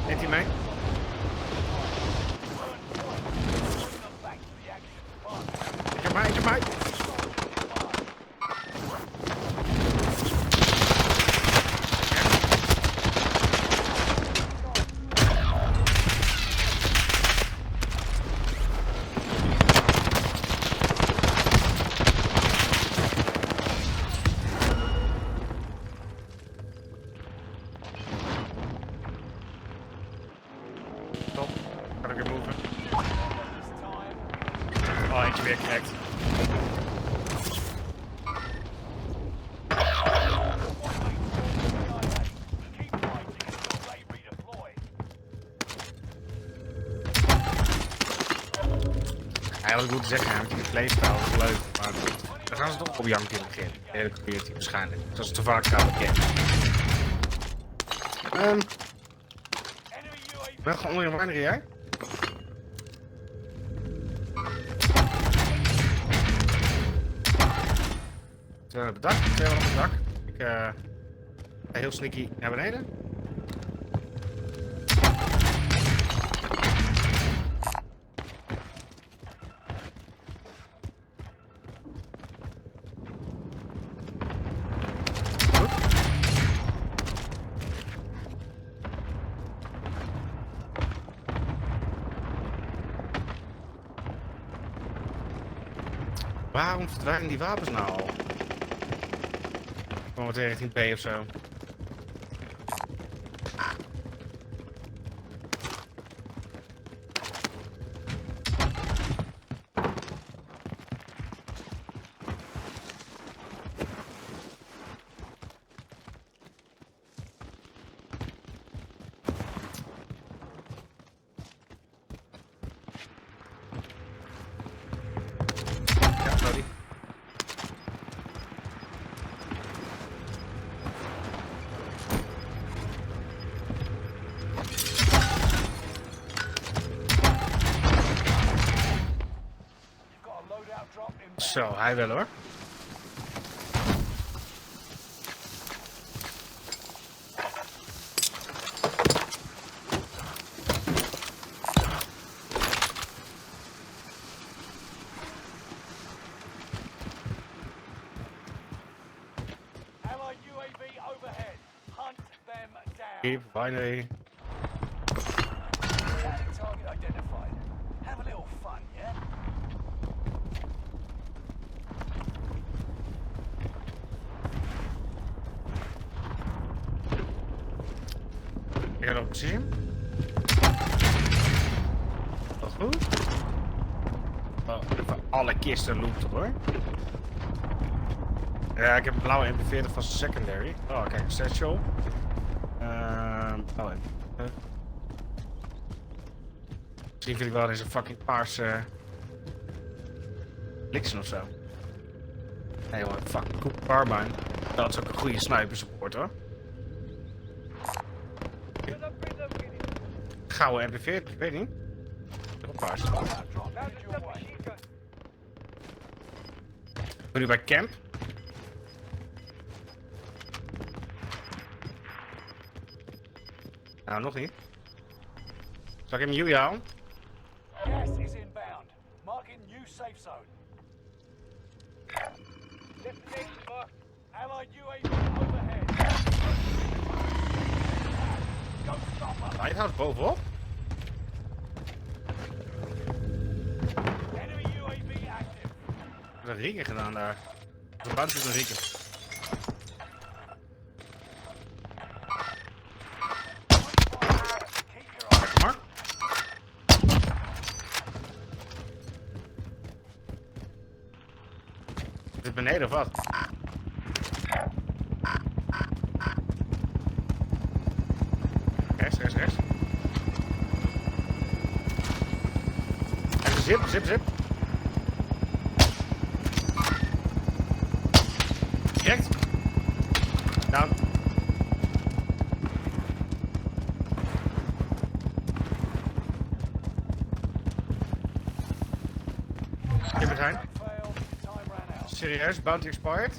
Neemt hij mee? Eentje op mij. Top. Kan ik weer moven? Oh, eentje weer correct. Eigenlijk goed zeggen, want die playstyle is leuk, maar dan gaan ze toch op janken in het begin. De hele community waarschijnlijk. Zoals het te vaak gaat bekend. Ik ben gewoon onder je winery, hè? Twee op het dak, twee op het dak. Ik ga heel sneaky naar beneden. Waarom verdwijnen die wapens nou al? Gewoon meteen richting B of zo. Ja, sorry. Zo, hij wel hoor. Keep binary. Target identified. Have a little fun, yeah? Ik ga nog precies. Dat goed. Oh, even alle kisten looten hoor. Ja, ik heb een blauwe MP40 van secondary. Oh, kijk, een satchel. Oh, misschien vind ik wel deze fucking paarse bliksem of zo. Nee jongen, fucking Cooper Carbine. Dat is ook een goede sniper support hoor. Gouden MP40, ik weet niet. Nog paars. Ik ben nu bij camp. Nou, nog niet. Zal ik hem Yui halen? Gas is inbound. Marking new safe zone. Destination marked. Allied UAV overhead. Go stop us. Lighthouse bovenop. Enemy UAV active. Wat een rieken gedaan daar. De buiten is een rieken. Maar. Is het beneden of wat? Rechts. Even zip. Direct. Down. Ik ben zijn. Serieus, bounty expired.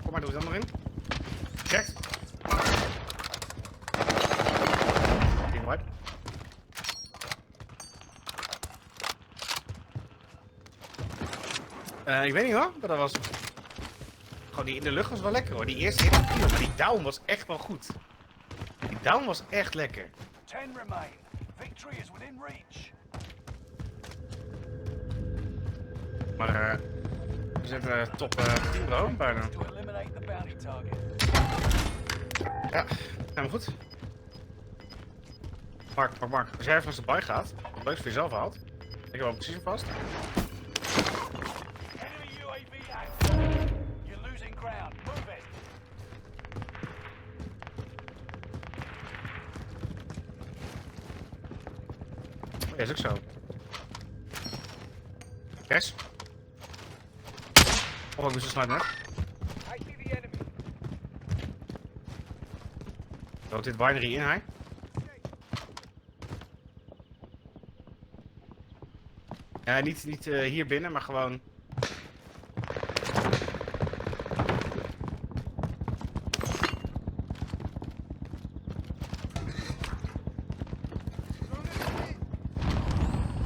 Kom maar, doe het dan erin. Check. Ik weet niet hoor, maar dat was... Gewoon die in de lucht was wel lekker hoor. Die eerste hit was prima, maar die down was echt wel goed. Die down was echt lekker. 10 remain. Victory is within reach. Maar we zitten top 10 bro, bijna. To eliminate the bounty target. Ja, helemaal goed. Mark. Als jij even als erbij gaat, wat leuks voor jezelf haalt. Ik heb wel precies vast. Enemy UAV active. You're losing ground. Move it. Ja, is ook zo. Rechts. Oh, ik moest zo snel net. I see the enemy. Loopt dit winery in, hij? Ja, niet hier binnen, maar gewoon...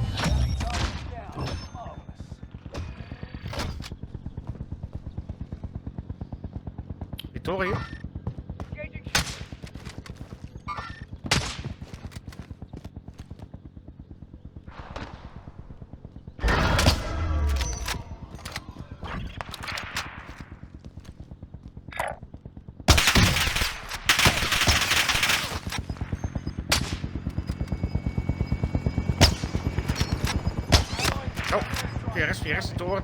Bounty target down. Marvelous. Die toren hier? Engaging. Oh, VRS, toren.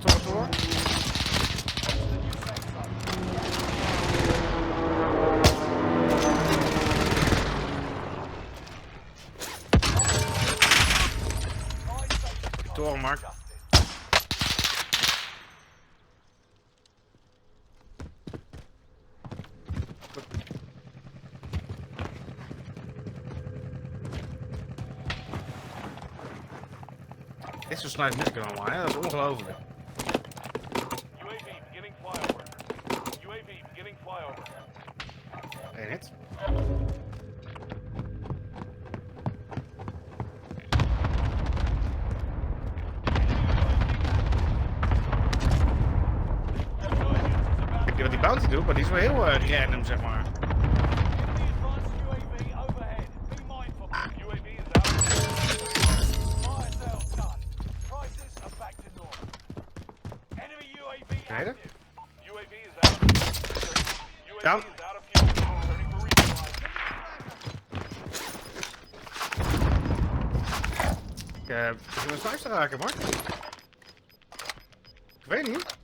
Toren, Mark. Dit is zo snel mis kunnen allemaal, hè? Dat is ongelooflijk. UAV beginning flyover. UAV beginning flyover. Eén hit. Ik weet niet wat die bounty doet, maar die is wel heel random, zeg maar. Enemy advanced UAV overhead. Be mindful. UAV is out. Fire sales done. Prices are back to normal. Enemy UAV Rijden. active. UAV is out. UAV Down. is out of fuel. Ready for resupply. Ik begin mijn snuis te raken, Mark. Ik weet niet.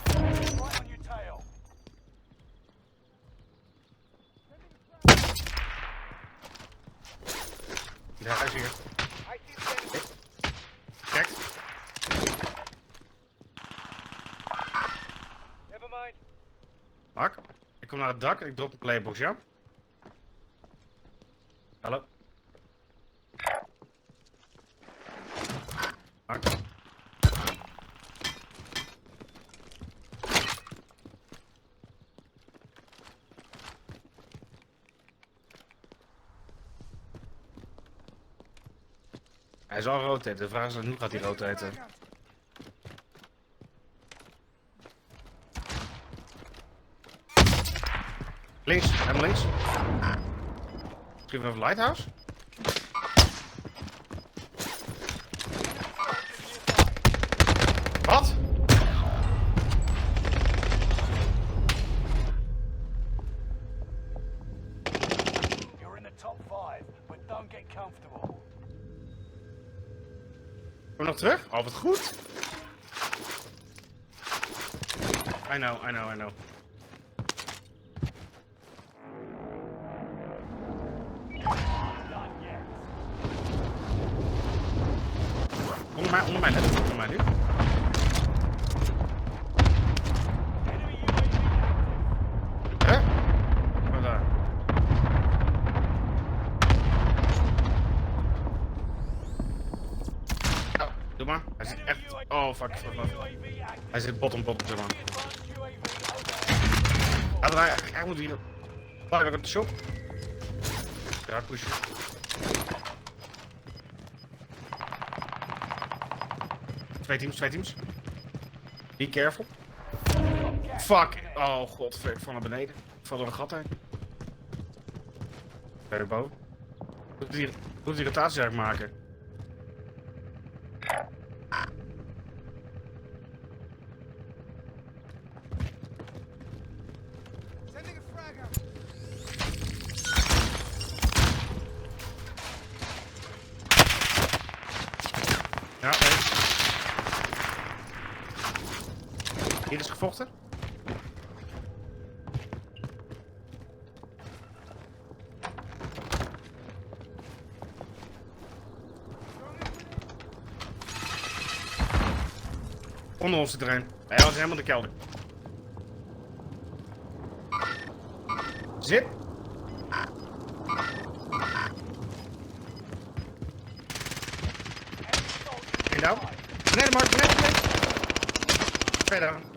Right on your tail. Ja, hij is hier. I see the enemy. Kijk. Never mind. Mark, ik kom naar het dak en ik drop een playbox, ja? Hallo? Mark? Hij zal rood eten. De vraag is hoe gaat hij rood eten? Links, helemaal links. Misschien vanaf Lighthouse? Wat? You're in the top 5, but don't get comfortable. Kom nog terug? Oh, wat goed. I know. Not yet. Onder mij, let op mij nu. Enemy UAV active. Hè? Wat daar? Ja, doe maar. Hij zit echt... Oh, fuck. UAV active. Hij zit bottom, zeg maar. Advanced UAV overhead. Hij moet hier... Wacht, ik op de shop. Ja, pushen. Twee teams. Be careful. Fuck. Oh god, van naar beneden. Ik val er een gat heen. Verder boven. Moet die rotatie eigenlijk maken. Ja, nee. Hier is gevochten. Onder ons zit er een. Hij was helemaal in de kelder. Zit. Eén down. Beneden, Mark, beneden. Twee down.